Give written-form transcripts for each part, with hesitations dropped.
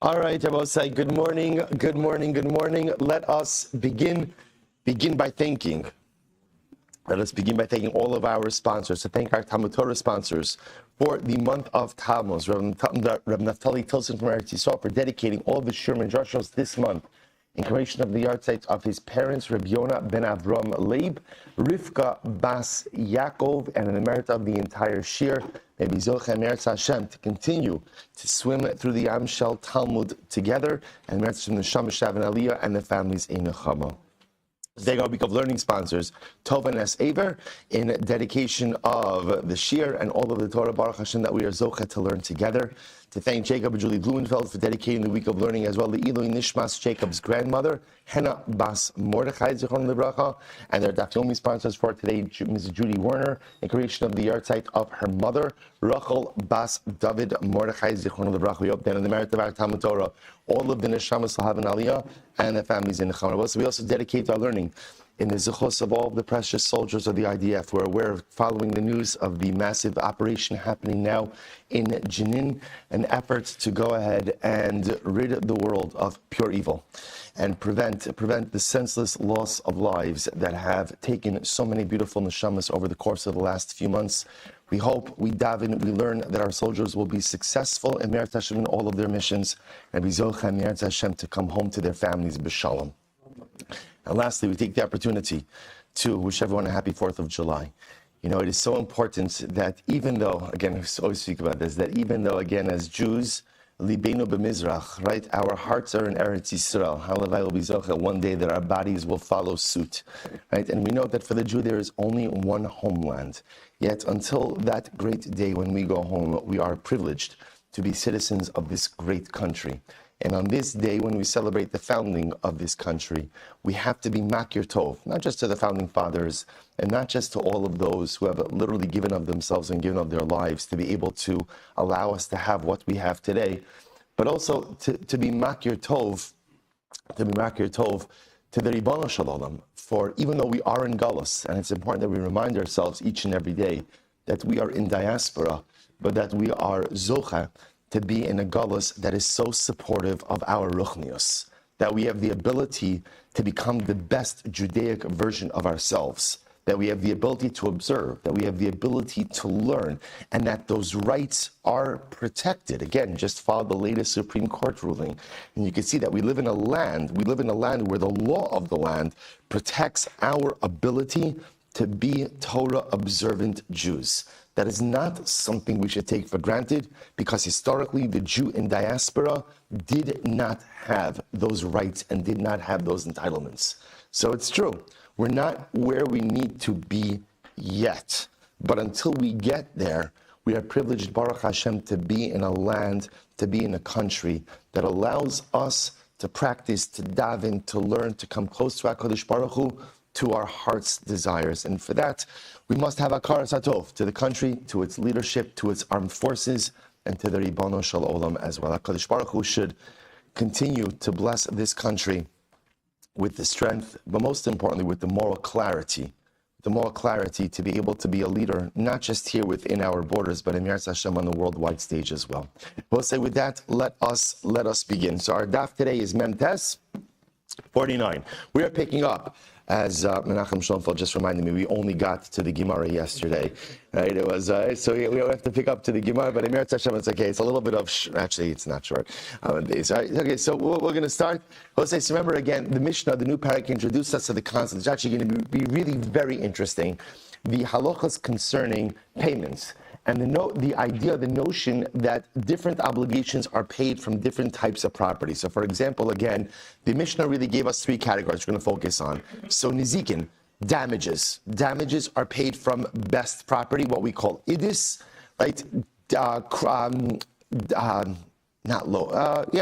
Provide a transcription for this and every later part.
All right, Rabbi, good morning, good morning, good morning. Let us begin by thanking. Let us begin by thanking all of our sponsors. To thank our Talmud Torah sponsors for the month of Tammuz. Rabbi Naftali Tilson from Eretz Yisrael for dedicating all of the Shirman Joshos this month in commemoration of the yahrzeit of his parents, Rabbi Yona ben Avram Leib, Rivka Bas Yaakov, and an emerit of the entire Shir. May be Zocha Meretz Hashem to continue to swim through the Amshel Talmud together, and Meretz from the Shama Shav and Aliyah and the families in Nechama. Today, our week of learning sponsors, Tova Nes Aver, in dedication of the Shir and all of the Torah Baruch Hashem that we are Zocha to learn together. To thank Jacob and Julie Blumenfeld for dedicating the week of learning as well. The Eloi Nishmas, Jacob's grandmother, Henna Bas Mordechai Zichron Libracha, and their Daf Yomi sponsors for today, Mrs. Judy Werner, in creation of the yahrzeit of her mother, Rachel Bas David Mordechai Zichron Libracha. We hope that in the merit of our Talmud Torah, all of the Neshamas will have an Aliyah and the families in the Nechama. So we also dedicate our learning in the zichos of all the precious soldiers of the IDF. We're aware of following the news of the massive operation happening now in Gittin, an effort to go ahead and rid the world of pure evil and prevent the senseless loss of lives that have taken so many beautiful neshamas over the course of the last few months. We hope, we daven, we learn that our soldiers will be successful in Meretz Hashem in all of their missions, and we zocha Meretz Hashem to come home to their families b'shalom. And lastly, we take the opportunity to wish everyone a happy 4th of July. You know, it is so important that even though, again, I always speak about this, that even though, again, as Jews, Libeinu b'Mizrach, right, our hearts are in Eretz Yisrael. Halavai will be zocha, one day that our bodies will follow suit, right? And we know that for the Jew, there is only one homeland. Yet until that great day when we go home, we are privileged to be citizens of this great country. And on this day, when we celebrate the founding of this country, we have to be makir tov, not just to the founding fathers, and not just to all of those who have literally given of themselves and given of their lives to be able to allow us to have what we have today, but also to be makir tov, to the Ribono Shel Olam. For even though we are in Galus, and it's important that we remind ourselves each and every day that we are in diaspora, but that we are zocha, to be in a galus that is so supportive of our ruchnius, that we have the ability to become the best Judaic version of ourselves, that we have the ability to observe, that we have the ability to learn, and that those rights are protected. Again, just follow the latest Supreme Court ruling, and you can see that we live in a land where the law of the land protects our ability to be Torah observant Jews. That is not something we should take for granted, because historically the Jew in diaspora did not have those rights and did not have those entitlements. So it's true, we're not where we need to be yet. But until we get there, we are privileged, Baruch Hashem, to be in a land, to be in a country that allows us to practice, to daven, to learn, to come close to HaKadosh Baruch Hu, to our heart's desires. And for that, we must have Hakaras Hatov to the country, to its leadership, to its armed forces, and to the Ribono Shel Olam as well. HaKadosh Baruch Hu should continue to bless this country with the strength, but most importantly, with the moral clarity to be able to be a leader, not just here within our borders, but in Meretz Hashem on the worldwide stage as well. We'll say with that, let us begin. So our daf today is Mem Tes 49. We are picking up, as Menachem Schoenfeld just reminded me, we only got to the Gemara yesterday. Right? It was so we have to pick up to the Gemara, but in Meretz Hashem it's okay. It's a little bit of actually it's not short. Right? Okay, so we're going to start. Let's say, so remember again, the Mishnah, the new parak, introduced us to the concept. It's actually going to be really very interesting. The halachas concerning payments. And the notion that different obligations are paid from different types of property. So for example, again, the Mishnah really gave us 3 categories we're going to focus on. So nizikin, damages. Damages are paid from best property, what we call idis, right?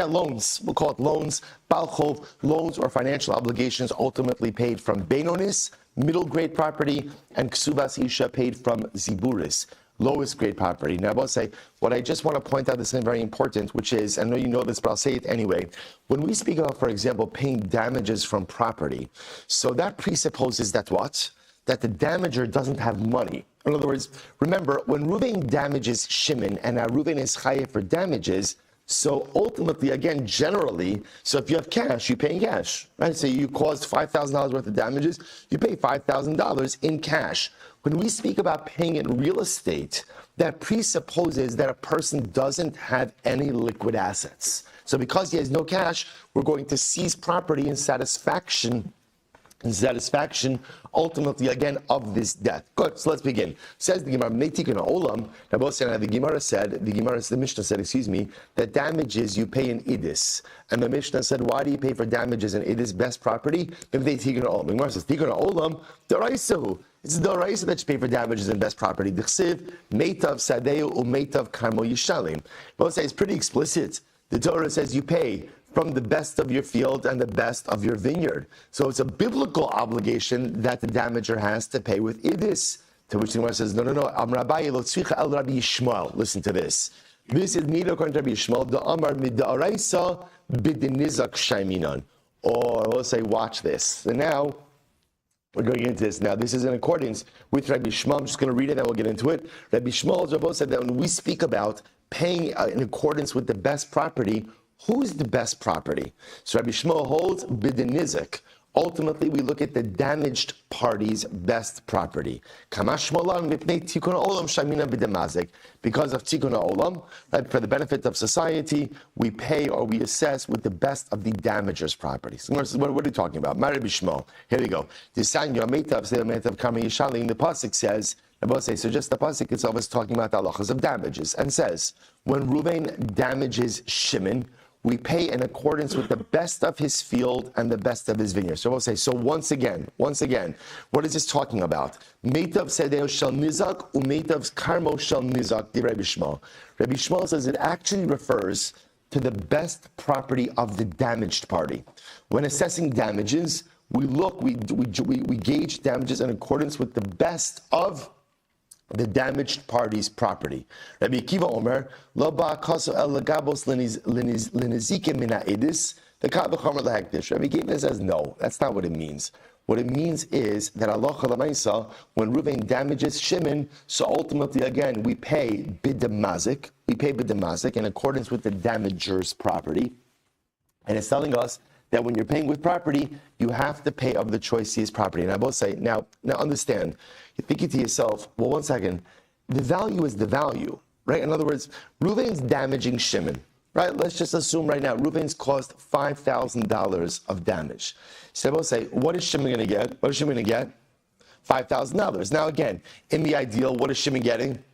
Loans. We'll call it loans. Balchov, loans or financial obligations ultimately paid from Beinonis, middle grade property, and Ksubas Isha paid from Ziburis, lowest grade property. Now, I'll say, what I just want to point out is something very important, which is, I know you know this, but I'll say it anyway. When we speak about, for example, paying damages from property, so that presupposes that what? That the damager doesn't have money. In other words, remember, when Reuven damages Shimon, and now Reuven is chayav for damages, So ultimately, again, generally, so if you have cash, you pay in cash, right? So you caused $5,000 worth of damages, you pay $5,000 in cash. When we speak about paying in real estate, that presupposes that a person doesn't have any liquid assets. So because he has no cash, we're going to seize property in satisfaction ultimately again of this debt. Good, so let's begin. Says the Gemara, Olam, the Mishnah said, that damages you pay in idis. And the Mishnah said, why do you pay for damages in idis, best property? If they Tikkun Olam. The Gemara says, Tikkun Olam, D'Oraisahu. It's the D'Oraisa that you pay for damages in best property. D'Chsiv, Meitav Sadeu, Umeitav Karmo Yishalim. Both say it's pretty explicit. The Torah says you pay from the best of your field and the best of your vineyard. So it's a biblical obligation that the damager has to pay with idis. To which the Gemara says, no. Rabbi Shmuel. Listen to this. This is neither according to Rabbi Shmuel. The Amar mid'araisa b'dinizak shaiminan. Or we'll say, watch this. So now we're going into this. Now this is in accordance with Rabbi Shmuel. I'm just going to read it, then we'll get into it. Rabbi Shmuel said that when we speak about paying in accordance with the best property, who's the best property? So Rabbi Shmuel holds b'dinizik. Ultimately, we look at the damaged party's best property. Because of tikkun olam, right, for the benefit of society, we pay or we assess with the best of the damager's property. So what are you talking about? Rabbi Shmuel. Here we go. The pasuk says, so just the pasuk itself is talking about the halachas of damages and says, when Reuven damages Shimon, we pay in accordance with the best of his field and the best of his vineyard. So we'll say, so once again, what is this talking about? Meitav sedeo shel nizak, umeitav karmo shel nizak, di Rabbi Shmuel. Rabbi Shmuel says it actually refers to the best property of the damaged party. When assessing damages, we gauge damages in accordance with the best of the damaged party's property. Rabbi Akiva Omer, lo ba'akaso el legabos lenizikim mina edis, the ka'v'chomer lehekdish. Rabbi Akiva says, no, that's not what it means. What it means is that Allah Chalamaisa, when Reuven damages Shimon, so ultimately again, we pay bidamazik in accordance with the damager's property. And it's telling us that when you're paying with property, you have to pay of the choicest property. And I both say, now understand, you're thinking to yourself, well, one second, the value is the value, right? In other words, Reuven's damaging Shimon, right? Let's just assume right now, Reuven's caused $5,000 of damage. So I both say, what is Shimon going to get? $5,000. Now again, in the ideal, what is Shimon getting?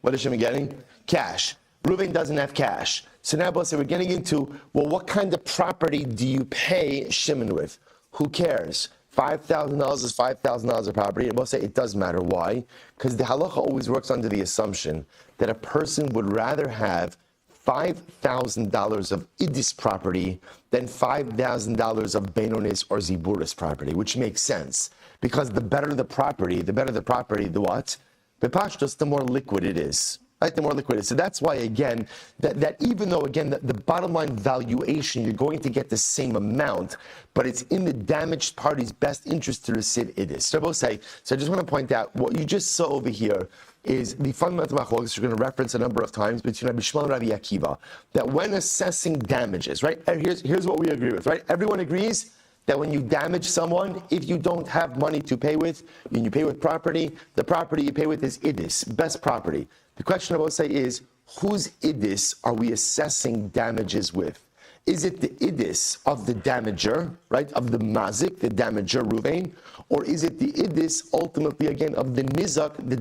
Cash. Reuven doesn't have cash. So now both say we're getting into, well, what kind of property do you pay Shimon with? Who cares? $5,000 is $5,000 of property. And both say it does matter. Why? Because the halacha always works under the assumption that a person would rather have $5,000 of idis property than $5,000 of benonis or ziburis property, which makes sense. Because the better the property, the what? Bepashtos, the more liquid it is. Right, the more liquid. So that's why, again, that even though, again, the bottom line valuation, you're going to get the same amount, but it's in the damaged party's best interest to receive idis. So I will say, so I just want to point out, what you just saw over here is the fundamental machlokes you're going to reference a number of times between Rabbi Shmuel and Rabbi Akiva, that when assessing damages, right, here's what we agree with, right? Everyone agrees that when you damage someone, if you don't have money to pay with, and you pay with property, the property you pay with is idis, best property. The question I will say is, whose idis are we assessing damages with? Is it the idis of the damager, right, of the mazik, the damager, Reuven, or is it the idis, ultimately, again, of the nizak, the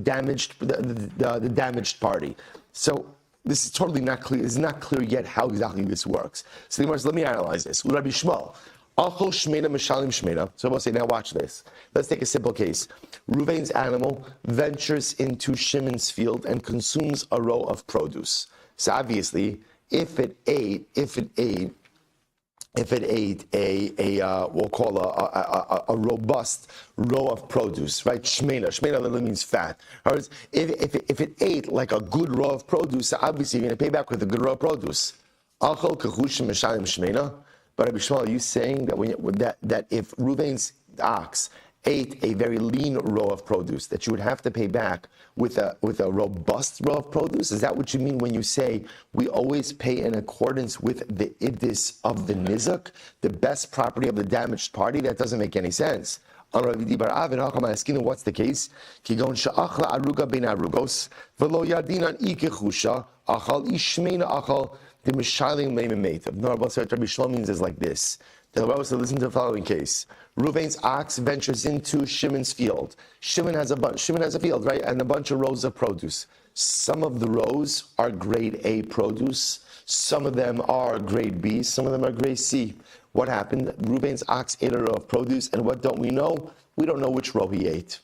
damaged party? So this is totally not clear. It's not clear yet how exactly this works. So let me analyze this. With Rabbi Shmuel, Achol Shmena Mishalim Shmena. So we'll say, now watch this. Let's take a simple case. Reuven's animal ventures into Shimon's field and consumes a row of produce. So obviously, if it ate we'll call a robust row of produce, right? Shmena literally means fat. If it ate like a good row of produce, obviously you're going to pay back with a good row of produce. Achol Kechushim Mishalim Shmena. But Rabbi Shmuel, are you saying that that if Reuven's ox ate a very lean row of produce that you would have to pay back with a robust row of produce? Is that what you mean when you say we always pay in accordance with the idis of the nizuk, the best property of the damaged party? That doesn't make any sense. What's the case? The Mishalim Mate of Rabbi Shmuel means is like this. The Rabbi said, listen to the following case. Reuven's ox ventures into Shimon's field. Shimon has a field, right? And a bunch of rows of produce. Some of the rows are grade A produce. Some of them are grade B. Some of them are grade C. What happened? Reuven's ox ate a row of produce, and what don't we know? We don't know which row he ate.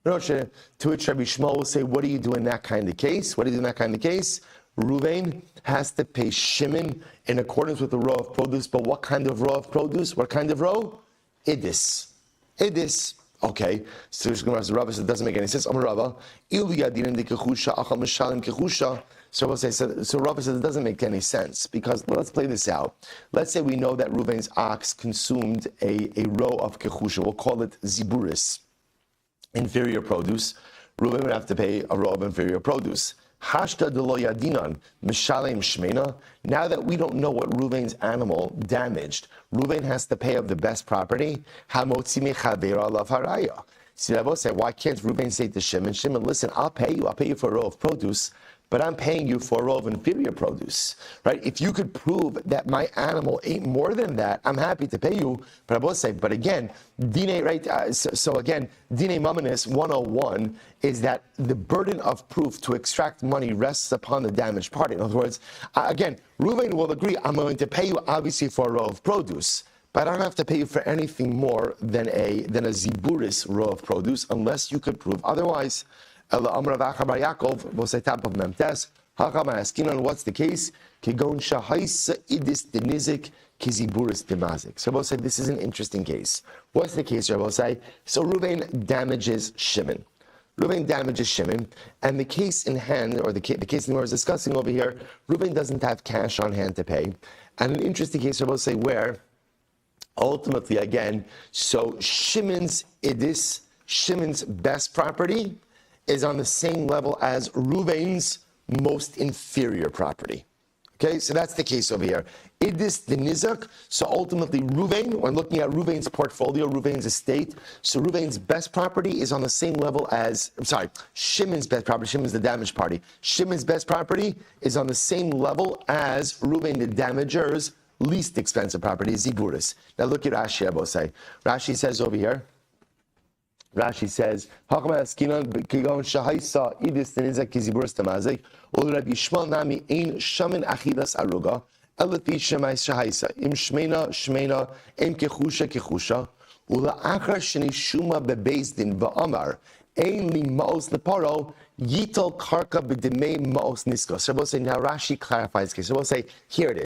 To which Rabbi Shmuel will say, what do you do in that kind of case? What do you do in that kind of case? Reuven has to pay Shimon in accordance with the row of produce, but what kind of row of produce? What kind of row? Idis. Idis. Okay. So Rabbi says it doesn't make any sense. So Rabbi says it doesn't make any sense because let's play this out. Let's say we know that Reuven's ox consumed a row of kechusha. We'll call it ziburis, inferior produce. Reuven would have to pay a row of inferior produce. Hashta de lo yadinan mishalem shmena. Now that we don't know what Reuven's animal damaged, Reuven has to pay of the best property. Hamotzi mechavera lav haraya. See, I will say, why can't Reuven say to Shimon, Shimon, listen, I'll pay you for a row of produce, but I'm paying you for a row of inferior produce, right? If you could prove that my animal ate more than that, I'm happy to pay you. But I will say, but again, Dine, right? So again, Dine Mamanis 101 is that the burden of proof to extract money rests upon the damaged party. In other words, again, Reuven will agree, I'm going to pay you obviously for a row of produce, but I don't have to pay you for anything more than a ziburis row of produce unless you could prove otherwise. We'll say top of Memtes. What's the case? So we'll say this is an interesting case. What's the case? We'll say so. Reuven damages Shimon. And the case in hand, or the case we're discussing over here, Reuven doesn't have cash on hand to pay. And an interesting case, we'll say where ultimately again, so Shimon's best property is on the same level as Reuven's most inferior property. Okay, so that's the case over here. Idis the nizak. So ultimately, Reuven, when looking at Reuven's portfolio, Reuven's estate, so Reuven's best property is on the same level as, Shimon's best property. Shimon's the damaged party. Shimon's best property is on the same level as Reuven the damager's least expensive property, Ziburis. Now look at Rashi, Abosai. Rashi says over here, Rashi says, Rabbi Shmuel nami ein shaman achilas aruga, elapi shemais shahaisa, im shmena, im kechusha, ula achar shenishuma bebezdin va'amar, ein li ma'os leparo, yital karka b'demei ma'os nisko. So we'll say, now Rashi clarifies the case. So we'll say, here it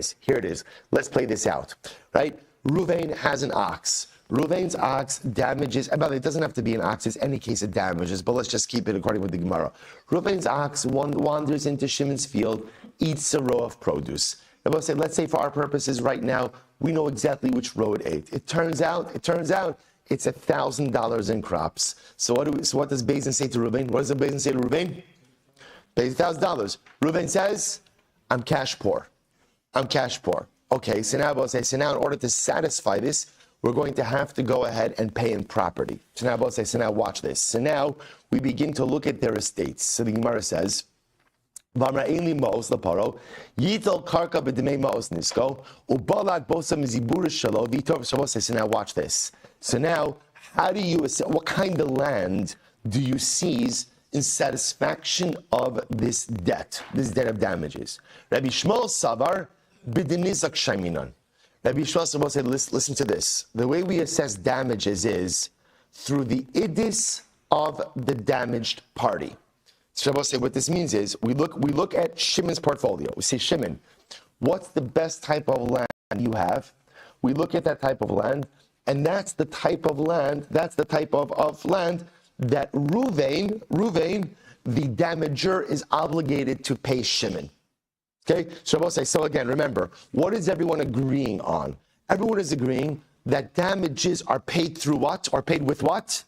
is. Let's play this out, right? Reuven has an ox. Reuven's ox damages, and by the way, it doesn't have to be an ox, it's any case it damages, but let's just keep it according with the Gemara. Reuven's ox wanders into Shimon's field, eats a row of produce. And we'll say, let's say for our purposes right now, we know exactly which row it ate. It turns out, it's $1,000 in crops. So what does Bezin say to Reuven? What does the Bezin say to Reuven? $1,000. Reuven says, I'm cash poor. Okay, so now in order to satisfy this, we're going to have to go ahead and pay in property. So now watch this. So now we begin to look at their estates. So the Gemara says, so now watch this. So now, what kind of land do you seize in satisfaction of this debt of damages? Rabbi Shmuel Silber, b'denizak shaminan. Rabbi Shmuel Silber said, listen to this. The way we assess damages is through the idis of the damaged party. So Rabbi say what this means is we look at Shimon's portfolio. We say, Shimon, what's the best type of land you have? We look at that type of land, and that's the type of land that Reuven, the damager, is obligated to pay Shimon. Okay, so I will say, so again, remember, what is everyone agreeing on? Everyone is agreeing that damages are paid through what? Or paid with what?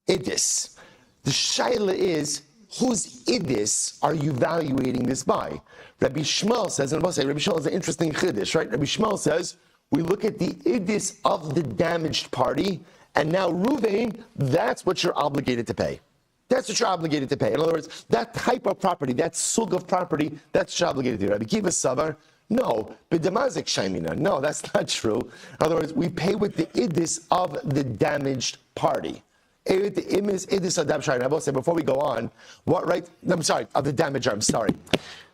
idis. The shaila is, whose idis are you evaluating this by? Rabbi Shmuel says, and I'll say, Rabbi Shmuel is an interesting chiddush, right? Rabbi Shmuel says, we look at the idis of the damaged party, and now Ruvain, that's what you're obligated to pay. That's what you're obligated to pay. In other words, that type of property, that sug of property, that's what you're obligated to do. Rabbi Kiva Savar, no, b'damazik shaymina. No, that's not true. In other words, we pay with the idis of the damaged party. Idis adam shaymina. I will say before we go on, what right? I'm sorry, of the damager. I'm sorry.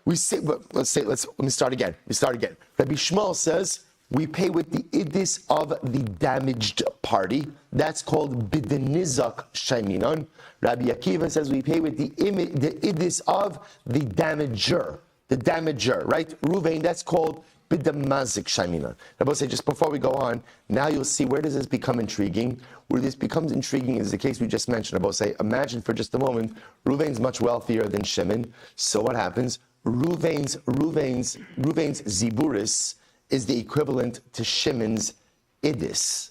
We say, let me start again. Rabbi Shmuel says we pay with the idis of the damaged party. That's called b'denizak shayminon. Rabbi Akiva says we pay with the idis of the damager. The damager, right? Ruvain, that's called b'damazik shayminon. Rabbi say, just before we go on, now you'll see where does this become intriguing. Where this becomes intriguing is the case we just mentioned. Rabbi say, imagine for just a moment, Ruvain's much wealthier than Shimon. So what happens? Ruvain's ziburis is the equivalent to Shimon's idis.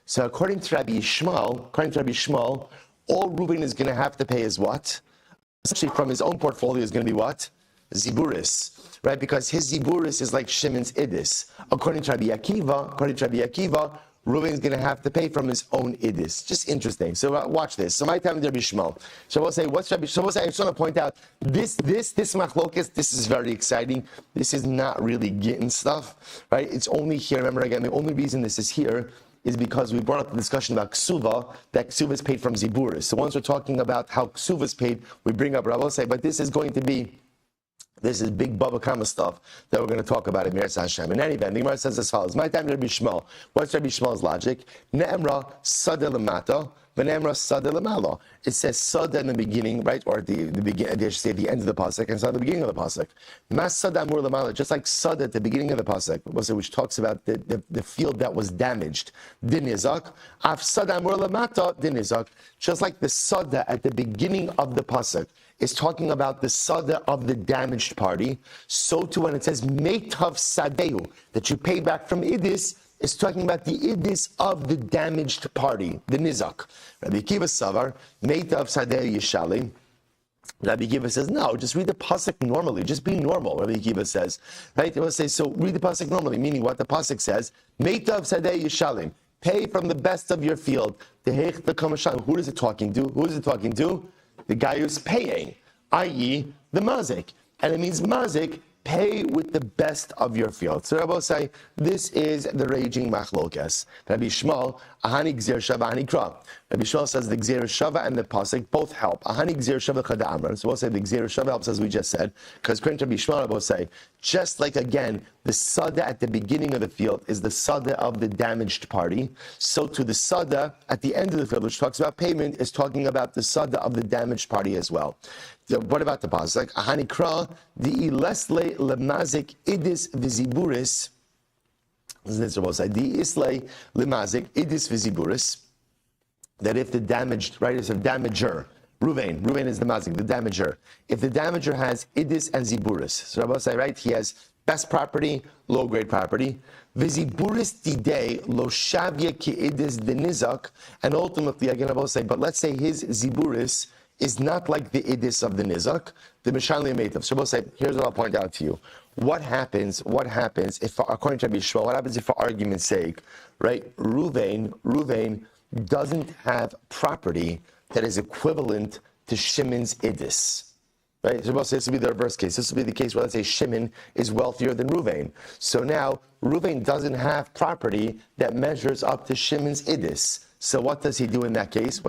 So according to Rabbi Shmuel, all Ruvain is going to have to pay is what? Essentially from his own portfolio is going to be what? Ziburis, right? Because his ziburis is like Shimon's idis. According to Rabbi Akiva, Ruvain is going to have to pay from his own idis. Just interesting. So watch this. So my time with Rabbi Shmuel. So we'll say, what's Rabbi Shmuel? I just want to point out this machlokes. This is very exciting. This is not really Gittin stuff, right? It's only here. Remember again, the only reason this is here is because we brought up the discussion about ksuva, that ksuva is paid from ziburis. So once we're talking about how ksuva is paid, we bring up Rabbi say, but this is big Baba Kama stuff that we're going to talk about in Meretz Hashem. In any event, the Gemara says as follows. My time, Rabbi Shmuel. What's Rabbi Shmuel's logic? Ne'emra sada lemata, v'ne'emra sada lemala. It says sada in the beginning, right? Or at the beginning, I should say at the end of the pasuk, and sada at the beginning of the pasuk. Mas sada amur lemala, just like sada at the beginning of the pasuk, which talks about the field that was damaged. Dinizak. Af sada amur lemata, dinizak. Just like the sada at the beginning of the pasuk is talking about the sada of the damaged party, so too when it says meitav sadehu, that you pay back from idis, is talking about the idis of the damaged party, the nizak. Rabbi Kiva Savar, meitav sadehu yishali. Rabbi Kiva says, no, just read the pasuk normally, just be normal, Rabbi Kiva says. Right? They will say, so read the pasuk normally, meaning what the pasuk says, meitav sadehu yishalim, pay from the best of your field. Who is it talking to? The guy who's paying, i.e. the mazik. And it means mazik, pay with the best of your field. So Rabbi say, this is the raging machlokes. Rabbi Shmuel, ahani gzir shava, ahani kra. Rabbi Shmuel says the gzir shava and the pasuk both help. Ahani gzir shava chada amra. So we'll say the gzir shava helps as we just said. Because according to Rabbi Shmuel, Rabbi say, just like again, the sada at the beginning of the field is the sada of the damaged party. So to the sada at the end of the field, which talks about payment, is talking about the sada of the damaged party as well. So what about the pasuk? Ahani kra the ilesle lemazik idis viziburis. This is what say. The isle lemazik idis viziburis. That if the damaged, right, is a damager. Ruvain is the mazik, the damager. If the damager has idis and ziburis, so Rabbi say, right, he has best property, low grade property. Viziburis didei lo shavya ki idis denizak, and ultimately, again, Rabbi say, but let's say his ziburis is not like the idis of the nizak, the mishanli meitav. So Rabbi say, here's what I'll point out to you. What happens if, according to Rabbi Shmuel, what happens if, for argument's sake, right, Ruvain doesn't have property that is equivalent to Shimon's idis, right? So this will be the reverse case. This will be the case where, let's say, Shimon is wealthier than Ruvain. So now, Ruvain doesn't have property that measures up to Shimon's idis. So what does he do in that case?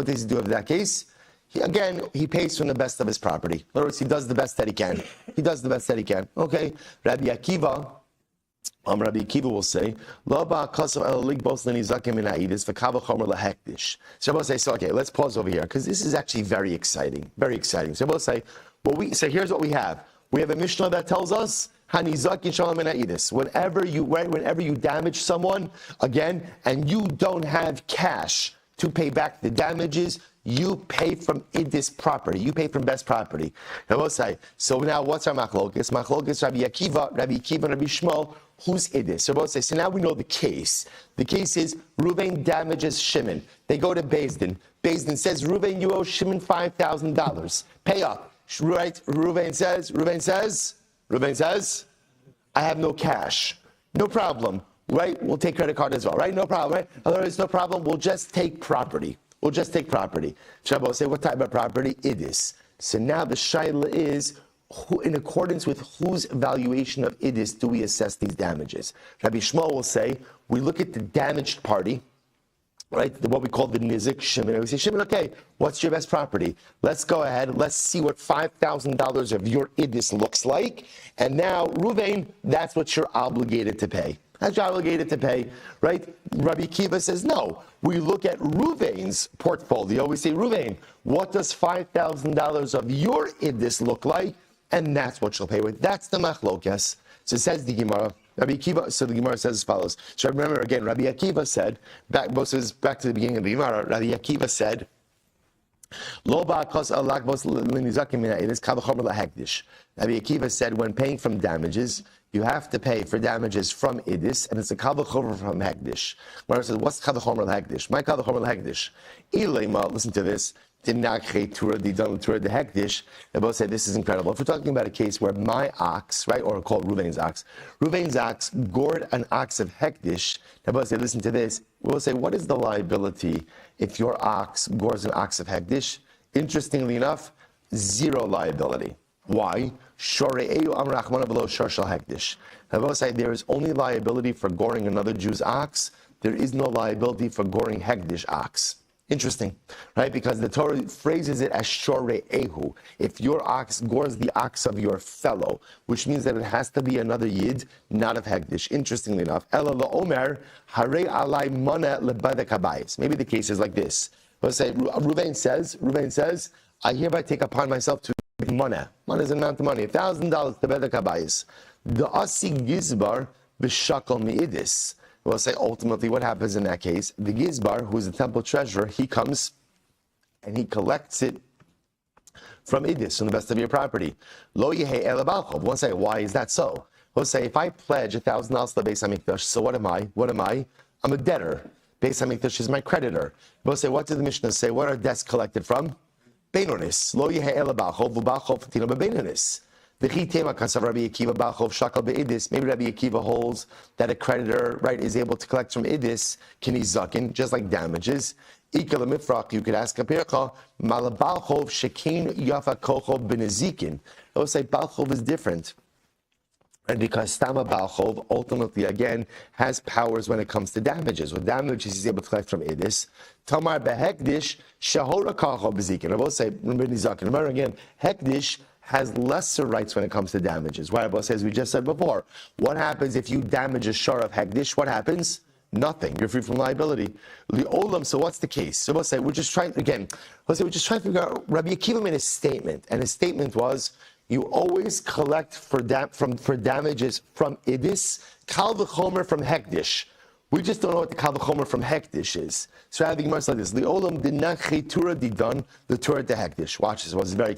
He pays from the best of his property. In other words, he does the best that he can. Okay, Rabbi Akiva will say, so okay, let's pause over here, because this is actually very exciting. So we'll say, here's what we have. We have a Mishnah that tells us, whenever you damage someone, again, and you don't have cash to pay back the damages, you pay from idis property. You pay from best property. I will say, so now what's our machlokes? Machlokes Rabbi Akiva and Rabbi Shmuel. who's idis. So both say, so now we know the case. The case is Reuven damages Shimon. They go to Beis Din. Beis Din says, Reuven, you owe Shimon $5,000. Pay up. Right? Reuven says, I have no cash. No problem. Right? We'll take credit card as well. Right? No problem. Right? Otherwise, no problem. We'll just take property. Shabbos say, what type of property? Idis. So now the shaila is, who, in accordance with whose evaluation of idis do we assess these damages? Rabbi Shmuel will say, we look at the damaged party, right? What we call the nizik, Shimon. And we say, Shimon, okay, what's your best property? Let's go ahead. Let's see what $5,000 of your idis looks like. And now, Reuven, that's what you're obligated to pay. That's you're obligated to pay, right? Rabbi Akiva says, no. We look at Reuven's portfolio. We say, Reuven, what does $5,000 of your idis look like? And that's what she'll pay with. That's the machlokes. So it says the Gemara. Rabbi Akiva. So the Gemara says as follows. So remember again, Rabbi Akiva said back to the beginning of the Gemara. Rabbi Akiva said, "Lo ba'akos alakbos l'nizakim mina idis kavachomer lahekdish." Rabbi Akiva said, when paying from damages, you have to pay for damages from idis, and it's a kavachomer from hekdish. Gemara says, "What's kavachomer lahekdish? My kavachomer lahekdish." Ilema, listen to this. They both say this is incredible. If we're talking about a case where my ox, right, or called Reuven's ox gored an ox of hekdish, they both say, listen to this. We'll say, what is the liability if your ox gores an ox of hekdish? Interestingly enough, zero liability. Why? They both say there is only liability for goring another Jew's ox. There is no liability for goring hekdish ox. Interesting, right? Because the Torah phrases it as shorei ehu. If your ox gores the ox of your fellow, which means that it has to be another yid, not of hekdish. Interestingly enough, ela la'omer harei alai mana lebadek habayis. Maybe the case is like this. Let's say Reuven says, I hereby take upon myself to give mana. Mana is an amount of money, $1,000 to bedek habayis. The asi gizbar b'shakal mi'idis. We'll say ultimately what happens in that case. The Gizbar, who is the temple treasurer, he comes and he collects it from Idis, from the best of your property. Lo yehei ela balchov. We'll say, why is that so? We'll say, if I pledge $1,000 to the Beis HaMikdash, so what am I? I'm a debtor. Beis HaMikdash is my creditor. We'll say, what did the Mishnah say? What are debts collected from? Beinonis. Lo yehei ela balchov, v'balchov tino bebeinonis. Maybe Rabbi Akiva holds that a creditor, right, is able to collect from idis, kini zakin, just like damages. You could ask a pircha, malabalchov shekin yafa kochov benezikin. I would say balchov is different. And because Stama Balchov ultimately, again, has powers when it comes to damages. With damages, he's able to collect from idis. Tamar behekdish shahora kochov bezikin. I will say, remember again, hekdish has lesser rights when it comes to damages. Why? As we just said before, what happens if you damage a shar of hekdish? What happens? Nothing. You're free from liability. Li'olam. So what's the case? So we'll say we're just trying to figure out. Rabbi Akiva made a statement, and his statement was, you always collect for damages from idis, kal v'chomer from hekdish. We just don't know what the kal v'chomer from hekdish is. So I have the Gemara like this: Li'olam dinach Torah didon the Torah de hekdish. Watch this; it was very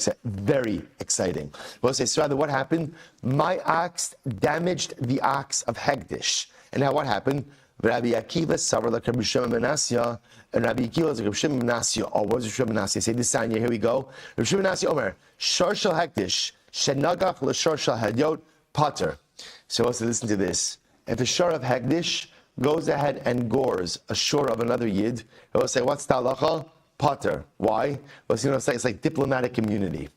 exciting. We'll say, so what happened? My ox damaged the ox of hekdish, and now what happened? Rabbi Akiva suffered like Rabbi Shimon Menasya, and Rabbi Akiva was like Rabbi Shimon Menasya. Oh, what was Rabbi Shimon Menasya? Say this sign here. Here we go. Rabbi Shimon Menasya Omer shor shel hekdish shenagach l'shor shel hadyot pater. So also listen to this: if a shor of hekdish goes ahead and gores a shore of another yid, it will say, what's the halacha? Pater. Why? Well, it's like diplomatic immunity.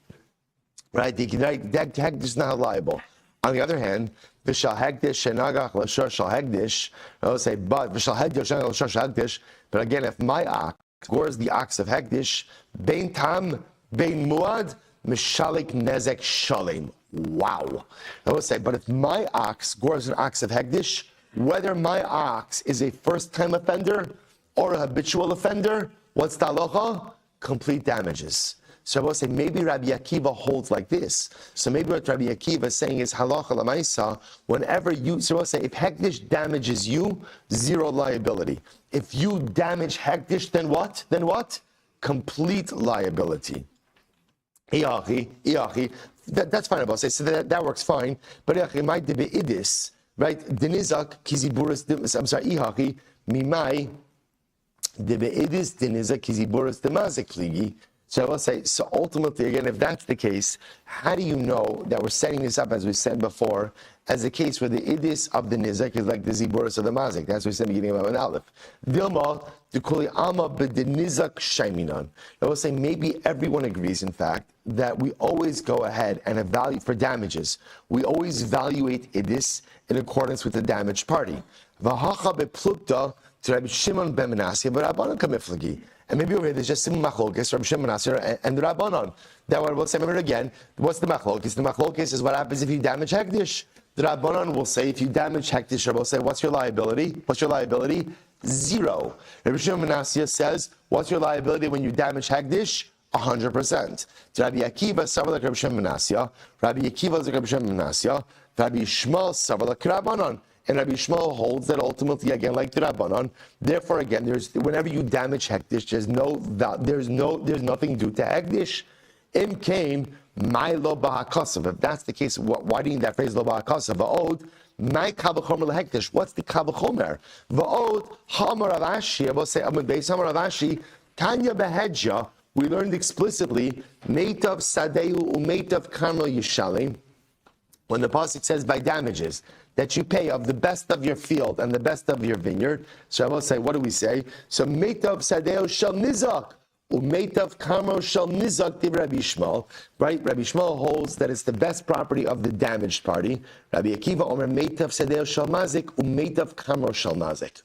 Right? The hekdish is not liable. On the other hand, v'shal hekdish shenagach l'shor shal hekdish, it will say, but v'shal hekdish shenagach l'shor shal hekdish, but again, if my ox gores the ox of hekdish, bein tam, bein muad, mishalik nezek shalim. Wow. I will say, but if my ox gores an ox of hekdish, whether my ox is a first-time offender or a habitual offender, what's the halacha? Complete damages. So I will say, maybe Rabbi Akiva holds like this. So maybe what Rabbi Akiva is saying is halacha l'maisa, whenever you, so I will say, if hekdish damages you, zero liability. If you damage hekdish, then what? Then what? Complete liability. That's fine, I will say, so that works fine. But my idis, right? Denizak kiziburas. I'm sorry, ihaki mimai de beidis denizak kiziburas demazik pligi. So I will say, so ultimately, again, if that's the case, how do you know that we're setting this up, as we said before, as a case where the idis of the nizak is like the ziburas of the mazik? That's what we said in the beginning of an aleph. Dilma, the kuli ama b'denizak shaiminan. I will say, maybe everyone agrees, in fact, that we always go ahead and evaluate for damages. We always evaluate idis in accordance with the damaged party. V'hacha beplukta to Rabbi Shimon ben Menashe, but Rabbanan kamiflagi. And maybe over here there's just some machlokes from Shimon and the Rabbanon. That what we'll say again. What's the machlokes? The machlokes is what happens if you damage hektish. The Rabbanon will say if you damage hektish, Rabbi will say what's your liability? What's your liability? 0. Rabbi Shimon ben Menashe says what's your liability when you damage hektish? 100%. Rabbi Akiva savar like Rabbi Shimon ben Menashe. Rabbi Akiva is like Rabbi Shimon ben Menashe. Rabbi Shmuel savar like Rabbanon. And Rabbi Shmuel holds that ultimately, again, like the Rabbanon, therefore, again, there's whenever you damage hektish, there's nothing due to hektish. Im came my lo b'hakasav. If that's the case, why do you need that phrase lo b'hakasav? Va'od my kavachomer lehektish. What's the kavachomer? Va'od hamar avashi. I will say amud beis hamar avashi. Tanya behedja. We learned explicitly meitav sadeu umeitav karmel yishalim. When the pasuk says by damages that you pay of the best of your field and the best of your vineyard. So I will say, what do we say? So meitav sadeo shel nizak, umeitav karmo shel nizak di Rabbi Shmuel. Right? Rabbi Shmuel holds that it's the best property of the damaged party. Rabbi Akiva omer meitav sadeo shel mazik, umeitav karmo shel mazik.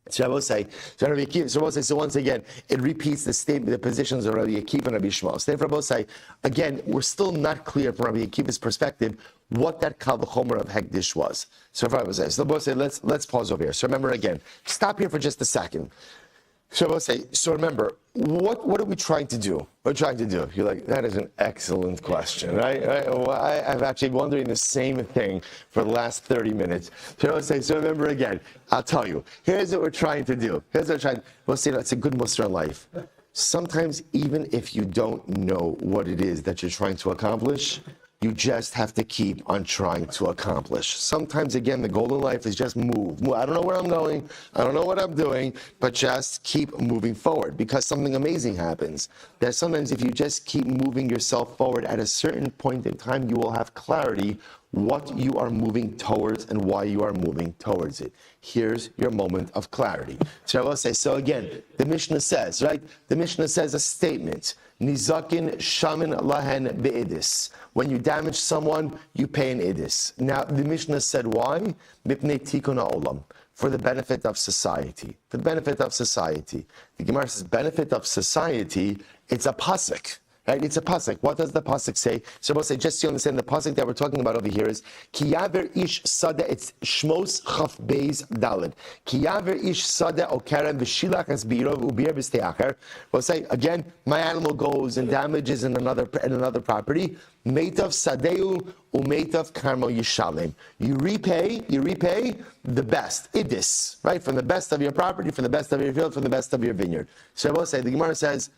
So I will say, so once again, it repeats the statement, the positions of Rabbi Akiva and Rabbi Shmuel. So therefore, I will say, again, we're still not clear from Rabbi Akiva's perspective what that kal v'chomer of hektish was. So if I was so I will say, let's pause over here. So remember again, stop here for just a second. So I will say, so remember, what are we trying to do? What are we trying to do? You're like, that is an excellent question, right? Well, I've actually been wondering the same thing for the last 30 minutes. So I will say, so remember again, I'll tell you, here's what we're trying to do. We'll say that's a good muster in life. Sometimes even if you don't know what it is that you're trying to accomplish, you just have to keep on trying to accomplish. Sometimes, again, the goal in life is just move. I don't know where I'm going. I don't know what I'm doing, but just keep moving forward because something amazing happens. That sometimes if you just keep moving yourself forward, at a certain point in time, you will have clarity what you are moving towards and why you are moving towards it. Here's your moment of clarity. So I will say, so again, the Mishnah says, right? The Mishnah says a statement. Nizakin shamin lahen be'idis. When you damage someone, you pay an idis. Now, the Mishnah said why? Mipnei tikun ha'olam. For the benefit of society. For the benefit of society. The Gemara says, benefit of society, it's a pasuk. Right? It's a pasuk. What does the pasuk say? So we'll say, just so you understand, the pasuk that we're talking about over here is Kiyaver ish sada. It's Shmos chaf beis daled. Kiyaver ish sada okerem v'shilach as birov ubir b'steacher. We'll say again, my animal goes and damages in another property. Meitav sadeu umeitav karmo yishalem. You repay the best idis, right? From the best of your property, from the best of your field, from the best of your vineyard. So we'll say, the Gemara says.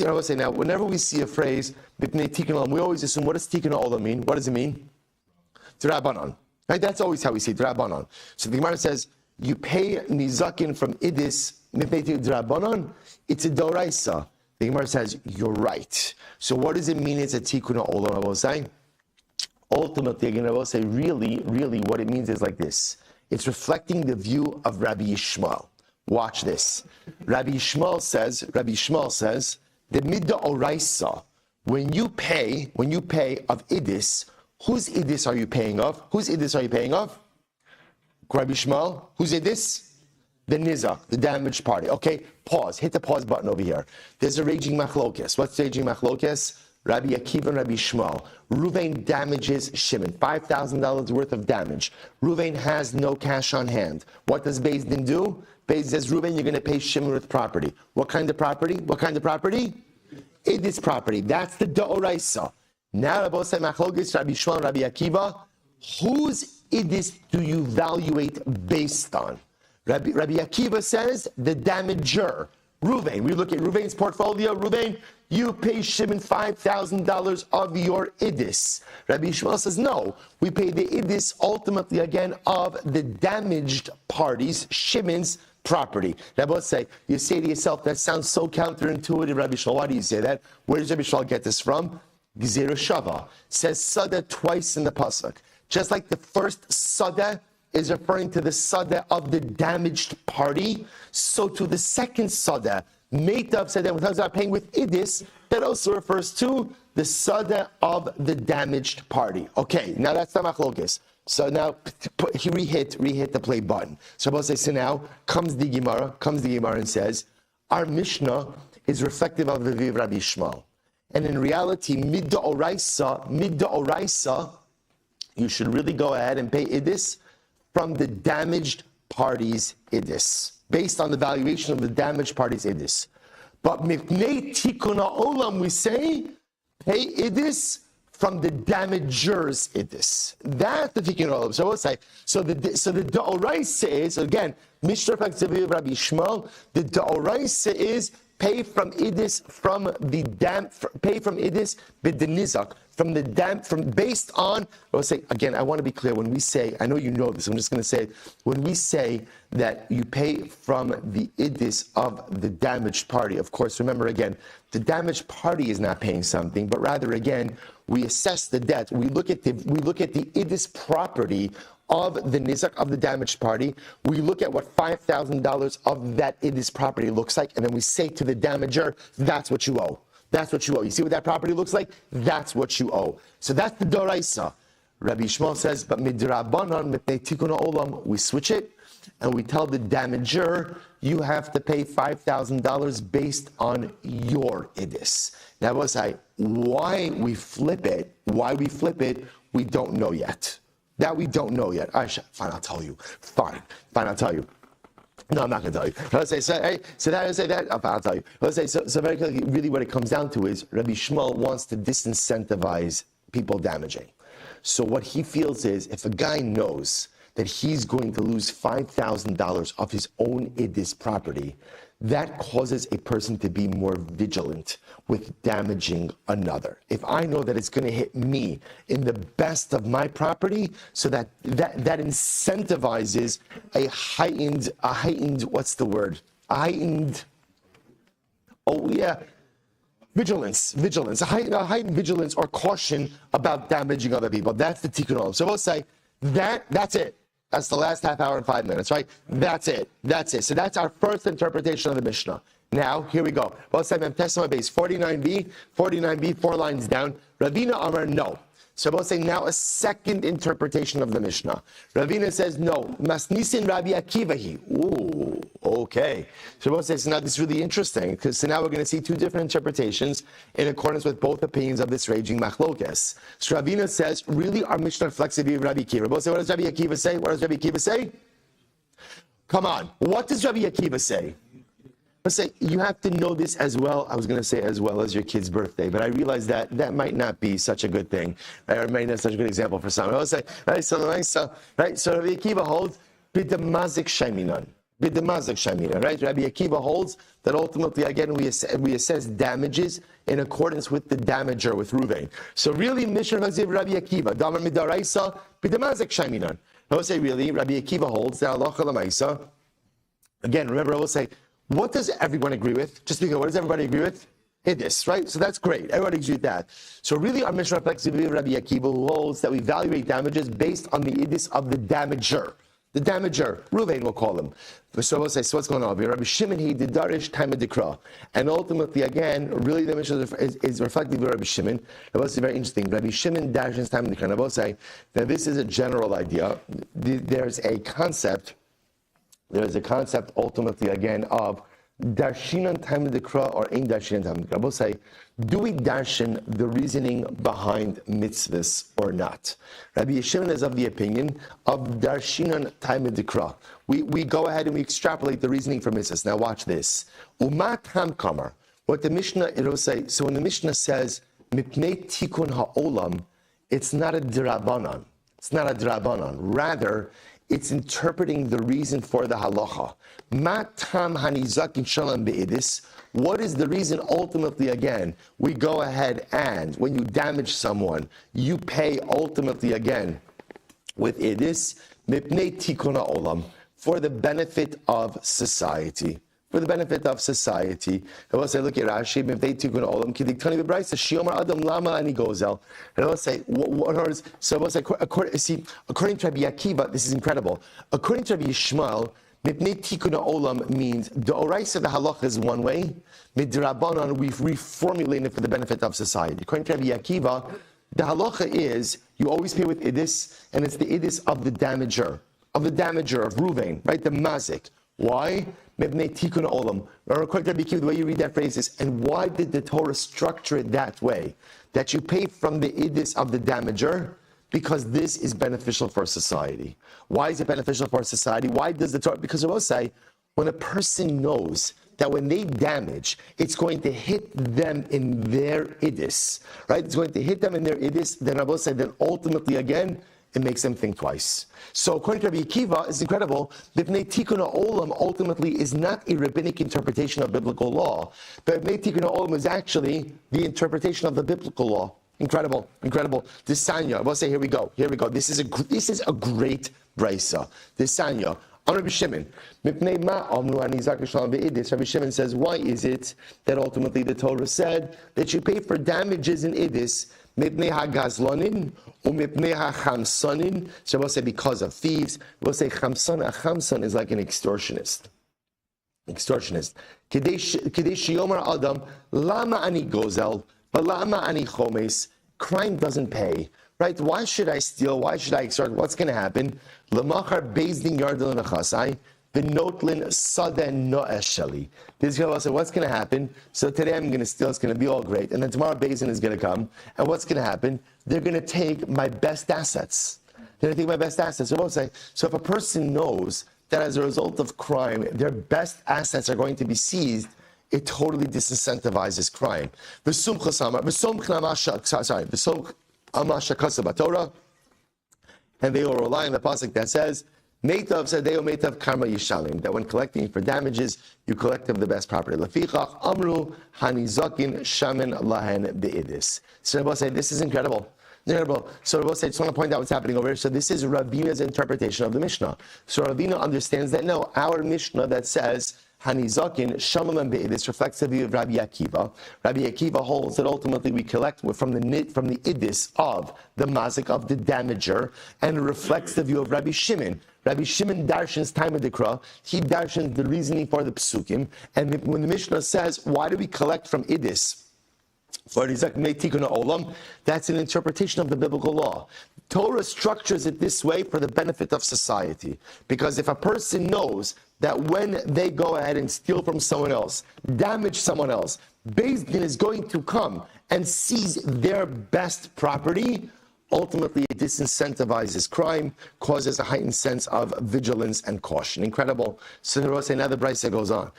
I will say now, whenever we see a phrase, we always assume, what does tikkun olam mean? What does it mean? D'Rabbanan. Right? That's always how we see D'Rabbanan. So the Gemara says, you pay nizakin from idis, D'Rabbanan, it's a doraisa. The Gemara says, you're right. So what does it mean it's a tikkun olam, I will say? Ultimately, again, I will say, really, what it means is like this. It's reflecting the view of Rabbi Shmuel. Watch this. Rabbi Shmuel says, the midda oraisa, when you pay of idis, whose idis are you paying of? Whose idis are you paying of? Rabbi Shmuel, whose idis? The nizak, the damaged party. Okay, pause. Hit the pause button over here. There's a raging machlokes. What's the raging machlokes? Rabbi Akiva and Rabbi Shmuel. Ruvain damages Shimon. $5,000 worth of damage. Ruvain has no cash on hand. What does Beis Din do? Beis says, Ruvain, you're going to pay Shimon with property. What kind of property? Idis property. That's the Da'oraisa. Now, Rabbi Machlokes, Rabbi Shmuel and Rabbi Akiva, whose idis do you evaluate based on? Rabbi Akiva says, the damager. Ruvain. We look at Ruvain's portfolio. Ruvain, you pay Shimon $5,000 of your idis. Rabbi Shmuel says, no, we pay the idis ultimately again of the damaged parties, Shimon's property. Rabbi say, you say to yourself, that sounds so counterintuitive, Rabbi Shmuel. Why do you say that? Where does Rabbi Shmuel get this from? Gezerah Shava says sada twice in the pasuk. Just like the first sada is referring to the sada of the damaged party, so to the second sada, Meitav said that when talking about paying with idis, that also refers to the sada of the damaged party. Okay, now that's the machlokes. So now he rehyt the play button. So Rabbi says, so now comes the Gemara and says, our Mishnah is reflective of the Viv Rabbi Shmuel. And in reality, mid oraisa, you should really go ahead and pay idis from the damaged party's idis, based on the valuation of the damaged party's idis. But mipnei tikuna olam, we say, pay idis from the damager's idis. That's the tikkun olam. So what's like? So the da'oraisa is, again, Mishnah Rabbi Shmuel, the da'oraisa is pay from idis pay from idis b'denizak, from the based on, I'll say again, I want to be clear, when we say, I know you know this, I'm just going to say it, when we say that you pay from the idis of the damaged party, of course, remember again, the damaged party is not paying something, but rather again, we assess the debt, we look at the idis property of the nizak of the damaged party, we look at what $5,000 of that idis property looks like, and then we say to the damager, that's what you owe. That's what you owe. You see what that property looks like? That's what you owe. So that's the doraisa. Rabbi Shmuel says, but midrabanan mipnei tikuna olam, we switch it, and we tell the damager, you have to pay $5,000 based on your idis. Now, what's why we flip it, we don't know yet. That we don't know yet. Fine, I'll tell you. Fine, I'll tell you. No, I'm not going to tell you. Let's say, I'll tell you. Let's say, so very clearly, really what it comes down to is Rabbi Shmuel wants to disincentivize people damaging. So what he feels is, if a guy knows that he's going to lose $5,000 of his own idis property, that causes a person to be more vigilant with damaging another. If I know that it's going to hit me in the best of my property, so that incentivizes a heightened, what's the word? Vigilance, a heightened vigilance or caution about damaging other people. That's the tikkun olam. So we'll say that's it. That's the last half hour and 5 minutes, right? That's it. So that's our first interpretation of the Mishnah. Now, here we go. Well, it's Testimony base 49b, 4 lines down. Ravina Amar, no. So we'll say now a second interpretation of the Mishnah. Ravina says, no. Masnisin Rabbi Akivahi. Ooh, okay. So we'll say, so now this is really interesting, because so now we're going to see two different interpretations in accordance with both opinions of this raging machlokes. So Ravina says, really, our Mishnah reflects the view of Rabbi Akiva. We'll say, what does Rabbi Akiva say? Come on. What does Rabbi Akiva say? Let's say you have to know this as well. I was going to say as well as your kid's birthday, but I realized that might not be such a good thing, right? Or might not be such a good example for some. I was say, right? So Rabbi Akiva holds b'damazik shaminan, right? Rabbi Akiva holds that ultimately, again, we assess damages in accordance with the damager, with Ruvain. So really, Mishnah Rabbi Akiva, damar midaraisa b'damazik shaminan. I will say really, Rabbi Akiva holds that halacha l'maisa. Again, remember, I will say, what does everyone agree with? Just because, what does everybody agree with? Idis, right? So that's great. Everybody agrees with that. So really, our Mishnah reflects the view of Rabbi Akiva, who holds that we evaluate damages based on the idis of the damager. The damager, Ruvain will call him. So we'll say, so what's going on? Rabbi Shimon, he did darish time of dikra. And ultimately, again, really the Mishnah is reflective of Rabbi Shimon. It was very interesting. Rabbi Shimon dashes time of dikra. And I will say that this is a general idea. There's a concept ultimately again of darshinan time of dikra or ein darshinan time of dikra. I will say, do we darshan the reasoning behind mitzvahs or not? Rabbi Shimon is of the opinion of darshinan time of dikra. We go ahead and we extrapolate the reasoning from mitzvahs. Now watch this. Umat ham kamar. What the Mishnah, it will say, so when the Mishnah says mipnei tikun ha'olam, it's not a drabanan. Rather, it's interpreting the reason for the halacha. Ma tam hanizakin shalom be'idis. What is the reason? Ultimately, again, we go ahead and when you damage someone, you pay ultimately again with idis mipnei tikuna olam, for the benefit of society. For the benefit of society. I will say, look at Rashi, mipnei tikuna olam kidiktani b'braysa shiomar adam lama ani gozel. And I will say, so I will say, according to Rabbi Akiva, this is incredible. According to Rabbi Shmuel, mipnei tikuna olam means the oraisa, the halacha is one way. Midrabanan, we've reformulated it for the benefit of society. According to Rabbi Akiva, the halacha is you always pay with idis, and it's the idis of the damager of Ruvain, right? The mazik. Why? Mibnei tikun olam. According to Rabbi Akiva, the way you read that phrase is, and why did the Torah structure it that way? That you pay from the idis of the damager, because this is beneficial for society. Why is it beneficial for society? Why does the Torah? Because I will say, when a person knows that when they damage, it's going to hit them in their idis, right? It's going to hit them in their idis, then I will say that ultimately, again, it makes them think twice. So according to Rabbi Akiva, it's incredible. B'nei tikuna olam ultimately is not a rabbinic interpretation of biblical law, but b'nei tikuna olam is actually the interpretation of the biblical law. Incredible. This Sanya, I will say, here we go. This is a great brisa. This Sanya. Rabbi Shimon. Rabbi Shimon says, why is it that ultimately the Torah said that you pay for damages in idis? So we'll say because of thieves. We'll say chamsan. A chamsan is like an extortionist. Kedei sheyomar adam lama ani gozel v'lama ani chomes. Crime doesn't pay. Right? Why should I steal? Why should I extort? What's going to happen? Lamachar bezdin yardel nachasai v'notlin saden no'esheli. This guy will say, what's going to happen? So today I'm going to steal. It's going to be all great. And then tomorrow Bezdin is going to come. And what's going to happen? They're going to take my best assets. So we'll say, so if a person knows that as a result of crime, their best assets are going to be seized, it totally disincentivizes crime. And they will rely on the pasuk that says, Meitav Sadeo Meitav Karma Yishalim, that when collecting for damages, you collect of the best property. Lafichach Amru Hanizakin Shaman Lahen Be'idis. So Rabbi say, this is incredible. So Rabbi say, I just want to point out what's happening over here. So this is Ravina's interpretation of the Mishnah. So Ravina understands that no, our Mishnah that says Hanizakin Shamalan Be'idis reflects the view of Rabbi Akiva. Rabbi Akiva holds that ultimately we collect from the idis of the mazik of the damager, and it reflects the view of Rabbi Shimon. Rabbi Shimon darshans time of Dikra. He darshans the reasoning for the psukim. And when the Mishnah says, why do we collect from idis? For olam, that's an interpretation of the biblical law. Torah structures it this way for the benefit of society. Because if a person knows that when they go ahead and steal from someone else, damage someone else, Beis Din is going to come and seize their best property, ultimately it disincentivizes crime, causes a heightened sense of vigilance and caution. Incredible. So now the Brisa goes on.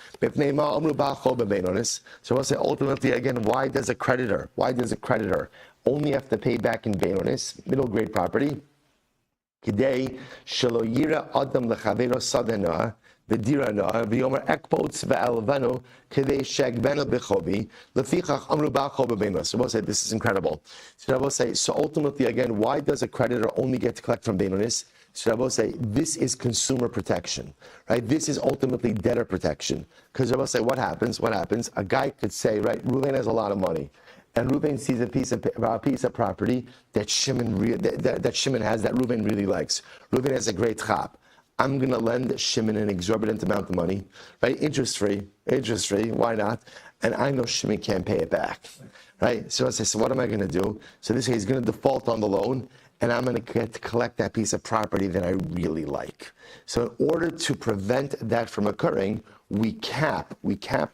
So we'll say ultimately again, why does a creditor only have to pay back in Beinonis, middle grade property? Kidei shelo yira adam lechavero sadena v'dirana v'yomer ekpots ve'elvenu kidei shegbenu b'chobi lefichach amru ba'chol b'beinos. So we'll say this is incredible. So we'll say, so ultimately again, why does a creditor only get to collect from Beinonis? So I will say, this is consumer protection, right? This is ultimately debtor protection. Because I will say, what happens? A guy could say, right, Reuven has a lot of money. And Reuven sees a piece of property that Shimon has that Reuven really likes. Reuven has a great chap. I'm going to lend Shimon an exorbitant amount of money, right? Interest free, why not? And I know Shimon can't pay it back, right? So I say, so what am I going to do? So this way he's going to default on the loan, and I'm going to get to collect that piece of property that I really like. So in order to prevent that from occurring, we cap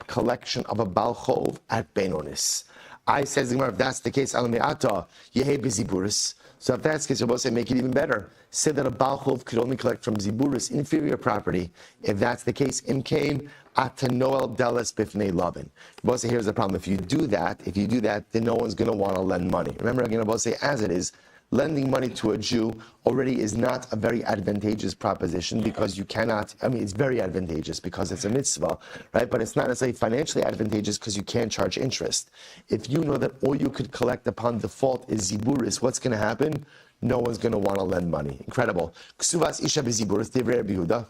collection of a Baal Chov at Beinonis. I says, if that's the case, so if that's the case, we'll say make it even better. Say that a Baal Chov could only collect from Ziburis, inferior property. If that's the case, Imkain Atanoel Deles Bifnei Lavin. We'll say here's the problem. If you do that, then no one's going to want to lend money. Remember, again, we'll say as it is, lending money to a Jew already is not a very advantageous proposition because you cannot, it's very advantageous because it's a mitzvah, right? But it's not necessarily financially advantageous because you can't charge interest. If you know that all you could collect upon default is ziburis, what's going to happen? No one's going to want to lend money. Incredible. Ksuvas isha b'ziburis, divrei Rabbi Yehuda.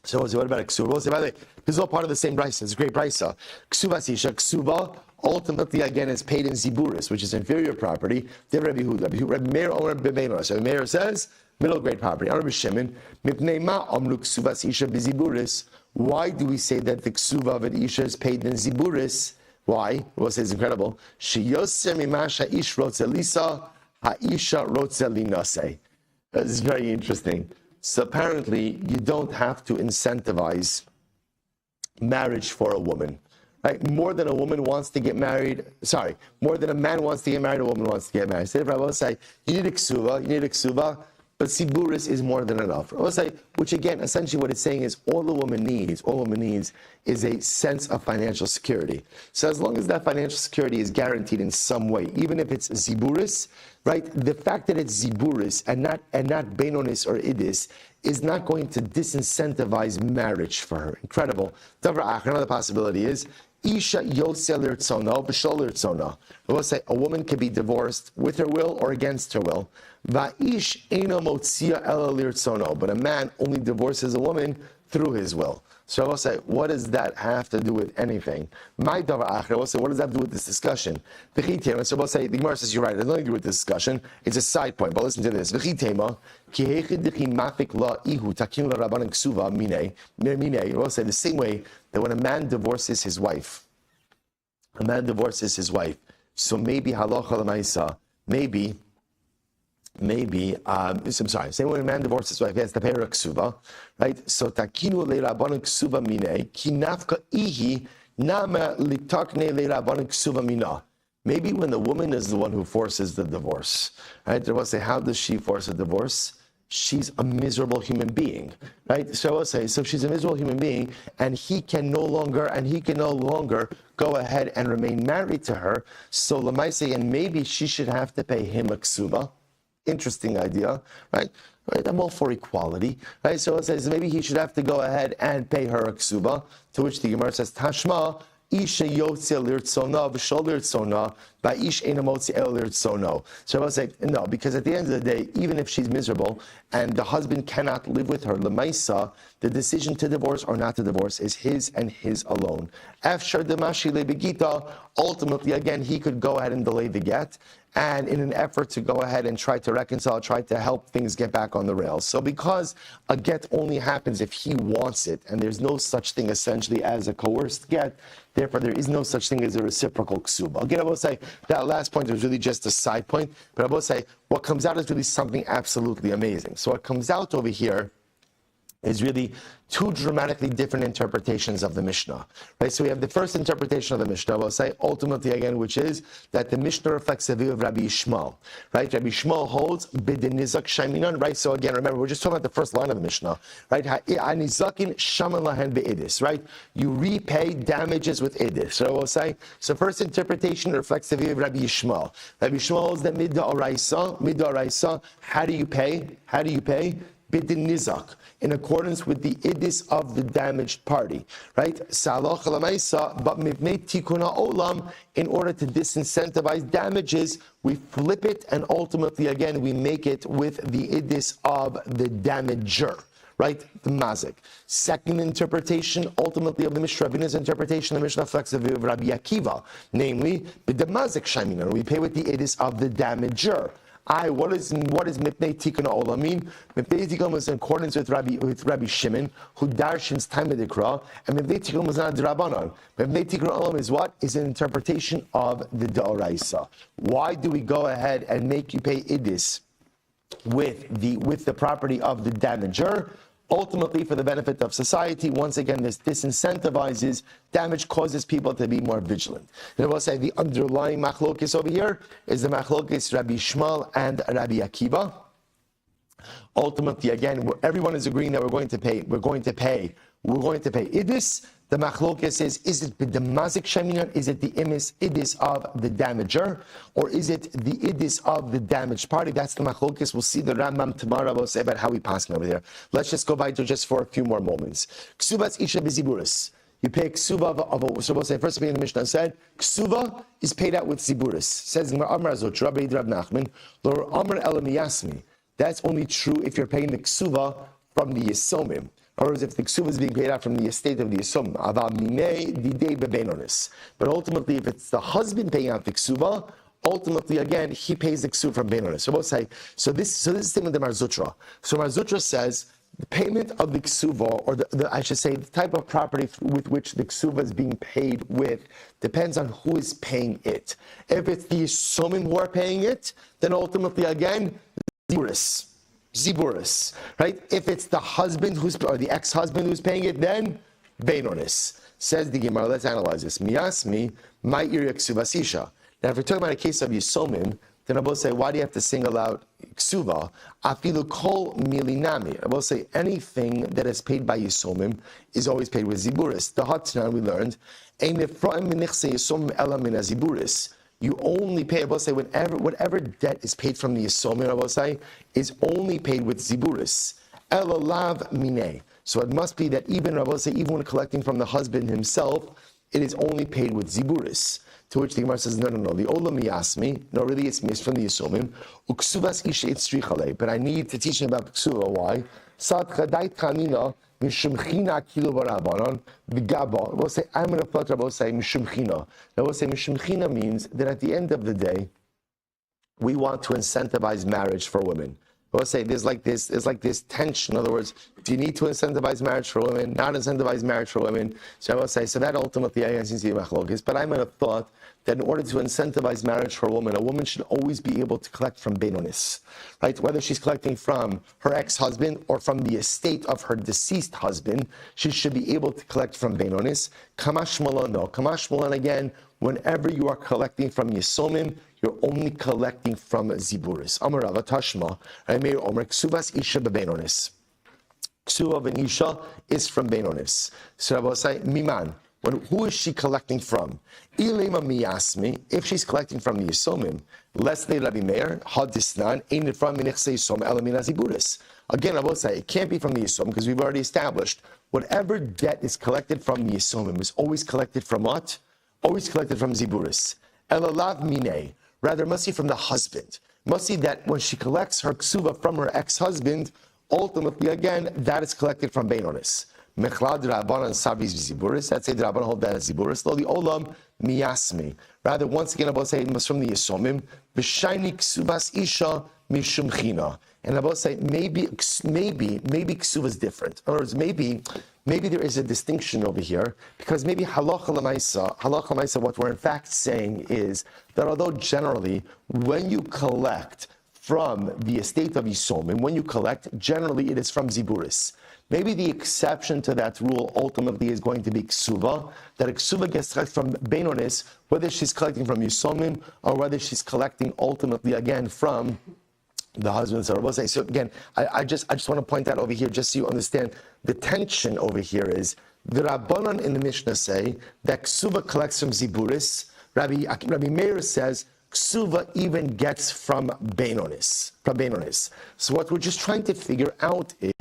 So what about a ksuva? By the way, this is all part of the same brisa. It's a great brisa. Ksuvas isha, ksuva, ultimately again is paid in ziburis, which is inferior property. Divrei Rabbi Yehuda. Rabbi Meir omer b'beinos. So Meir says, middle grade property. Rabbi Shimon, mipnei ma amru ksuvas isha b'ziburis. Why do we say that the ksuva of an isha is paid in ziburis? Why? We'll say it's incredible. Sheyoser mimasha ish rotze lisa. Ha'isha rotze linase. This is very interesting. So apparently, you don't have to incentivize marriage for a woman. Right? More than a woman wants to get married, more than a man wants to get married, a woman wants to get married. So if I will say, you need a ksuva, but siburis is more than enough. I will say, which again, essentially what it's saying is all a woman needs is a sense of financial security. So as long as that financial security is guaranteed in some way, even if it's ziburis, right? The fact that it's ziburis and not beinonis or idis is not going to disincentivize marriage for her. Incredible. Another possibility is Isha yotze lirtzona v'shol lirtzona. We'll say a woman can be divorced with her will or against her will. Va'ish eino motzia ela lirtzono. But a man only divorces a woman through his will. So I will say, what does that have to do with anything? My davar achra. We'll say, what does that have to do with this discussion? V'chitema. So we'll say, the Gemara says, you're right. It has nothing to do with this discussion. It's a side point. But listen to this. V'chitema. Ki heichid dichi mafik la ihu takin la rabbanan ksuva mine. We'll say the same way that when a man divorces his wife, so maybe halacha l'maisa, same when a man divorces his wife, he has to pay her a ksuva, right? So takinu le'rabbanan ksuva mine, ki nafka ihi nama litakne le'rabbanan ksuva mina. Maybe when the woman is the one who forces the divorce, right? They will say, how does she force a divorce? She's a miserable human being, right? So I will say, so she's a miserable human being, and he can no longer go ahead and remain married to her. So Lamaise, and maybe she should have to pay him a ksuba. Interesting idea, right? I'm all for equality, right? So it says maybe he should have to go ahead and pay her a ksuba. To which the Gemara says, Tashma. Isha yotze lirtzona v'shol lirtzona ba'ish eina motzi el lirtzono. So I was like, no, because at the end of the day, even if she's miserable and the husband cannot live with her, l'maisa, the decision to divorce or not to divorce is his and his alone. Afshar demashi lebegita, ultimately, again, he could go ahead and delay the get, and in an effort to go ahead and try to reconcile, try to help things get back on the rails. So because a get only happens if he wants it, and there's no such thing essentially as a coerced get, therefore there is no such thing as a reciprocal ksuba. Again, I will say that last point was really just a side point, but I will say what comes out is really something absolutely amazing. So what comes out over here is really two dramatically different interpretations of the Mishnah, right? So we have the first interpretation of the Mishnah, we'll say ultimately again, which is that the Mishnah reflects the view of Rabbi Shmuel, right? Rabbi Shmuel holds b'denizak shaiminan, right? So again, remember, we're just talking about the first line of the Mishnah, right? Ha'nizakin shaman lahen be'idis, right? You repay damages with idis. So we'll say, so first interpretation reflects the view of Rabbi Shmuel. Rabbi Shmuel holds that mid'araisa, how do you pay? Bidin nizak, in accordance with the idis of the damaged party, right? Salach l'maisa, but mivnei tikuna olam, in order to disincentivize damages, we flip it, and ultimately, again, we make it with the idis of the damager, right? The mazik. Second interpretation, ultimately, of the Mishnah, Rabbi's interpretation, the Mishnah reflects the view of Rabbi Akiva, namely, b'demazik shaminan, we pay with the idis of the damager. What does mipnei tikun olam mean? Mipnei tikun was in accordance with Rabbi Shimon, who darshins time of the Kra, and mipnei tikun was not drabanan. Mipnei tikun olam is what? Is an interpretation of the D'oraisa. Why do we go ahead and make you pay idis with the property of the damager? Ultimately, for the benefit of society. Once again, this disincentivizes damage, causes people to be more vigilant. And I will say the underlying machlokis over here is the machlokis Rabbi Shmuel and Rabbi Akiva. Ultimately, again, everyone is agreeing that we're going to pay idis. The machlokes is it the mazik sheminan? Is it the idis of the damager? Or is it the idis of the damaged party? That's the machlokes. We'll see the Rambam tomorrow. We'll say about how we pass over there. Let's just go by to just for a few more moments. Ksubas isha b'ziburis. You pay ksuva of a, so we'll say, first the Mishnah said, ksuva is paid out with ziburis. Says Amar Azot, Rabbi Rab Nachman, Lor Amar Elam Yasmi. That's only true if you're paying the ksuva from the Yisomim. In other words, if the ksuva is being paid out from the estate of the Yisomim. But ultimately, if it's the husband paying out the ksuva, ultimately, again, he pays the ksuva from Beinonis. So we'll say, so this is the statement of Mar Zutra. So Mar Zutra says, the payment of the ksuva, or I should say, the type of property with which the ksuva is being paid with, depends on who is paying it. If it's the Yisomim who are paying it, then ultimately, again, Ziburis, right? If it's the husband or the ex-husband who's paying it, then Beinonis. Says the Gemara, let's analyze this. Miyasmi, my iriak ksuvasisha. Now, if we're talking about a case of Yisomim, then I will say, why do you have to single out ksuva? Afilu kol milinami. I will say, anything that is paid by Yisomim is always paid with Ziburis. The Hatzanan we learned, ein nefra'im minichse Yisomim ela min Ziburis. You only pay, I will say, whatever debt is paid from the Yisomim, I will say, is only paid with Ziburis. Ela lav mineh. So it must be that even, I will say, even when collecting from the husband himself, it is only paid with Ziburis. To which the Gemara says, no. The olam miyasmi, no, really it's from the Yisomim. Uksuvas isha itzrichale. But I need to teach him about ksuva. Why? Sad chadait kanina mishum china kilo barabanon v'gaba. We'll say, I'm going to put we'll say mishum china. Now we'll say mishum china means that at the end of the day, we want to incentivize marriage for women. We'll say there's like this tension. In other words, do you need to incentivize marriage for women? Not incentivize marriage for women. So I will say, so that ultimately I can see machlokes. But I might have thought that in order to incentivize marriage for a woman should always be able to collect from Beinonis, right? Whether she's collecting from her ex-husband or from the estate of her deceased husband, she should be able to collect from Beinonis. Kamash Malon, no. Kamash Malon again, whenever you are collecting from Yisomim, you're only collecting from Ziburis. Amar Rava Tashma, Meir Omer, Ksuvas Isha beBeinonis. Ksuva of an Isha is from Beinonis. So I will say, Miman. Who is she collecting from? Ilema miyasmi, if she's collecting from the Yisomim, Leslie Rabbi Meir, Hadisnan, ain't from Minichse Yisom, Elamina Ziburis. Again, I will say, it can't be from the Yisomim because we've already established whatever debt is collected from the Yisomim is always collected from what? Always collected from Ziburis. Elalav Minei, rather, must be from the husband. Must see that when she collects her ksuva from her ex-husband, ultimately, again, that is collected from Beinonis. Mechlad Rabbanan Savis Ziburis. That's a Rabbanan hold that as Ziburis. Lo the Olam Miyasmi. Rather, once again, I will say it was from the Yisomim. B'shayni Ksuvas Isha Mishum China. And I will say maybe Ksuva is different. In other words, maybe there is a distinction over here because maybe halacha l'maisa. What we're in fact saying is that although generally when you collect from the estate of Yisomim, when you collect, generally it is from Ziburis. Maybe the exception to that rule ultimately is going to be Ksuva, that a Ksuva gets collected from Beinonis, whether she's collecting from Yisomim or whether she's collecting ultimately again from the husband. So again, I just want to point out over here, just so you understand, the tension over here is, the Rabbanan in the Mishnah say that Ksuva collects from Ziburis. Rabbi Meir says, Ksuva even gets from Beinonis. So what we're just trying to figure out is,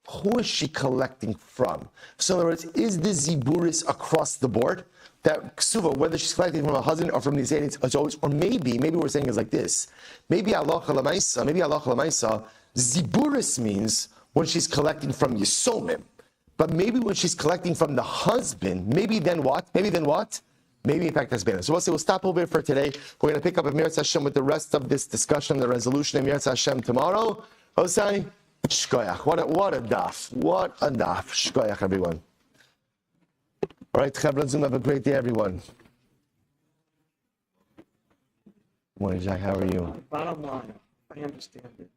who is she collecting from? So in other words, is the Ziburis across the board? That Ksuva, whether she's collecting from a husband or from the estate, it's always, or maybe we're saying it's like this. Maybe halacha l'maisa, Ziburis means when she's collecting from Yisomim. But maybe when she's collecting from the husband, maybe then what? Maybe in fact that's better. So we'll stop over here for today. We're going to pick up at Mirat Hashem with the rest of this discussion, the resolution of Mirat Hashem tomorrow. Hosai, shkoyach. What a daf. Shkoyach, everyone. All right, Chevron Zoom, have a great day, everyone. Morning, Jack. How are you? Bottom line, I understand it.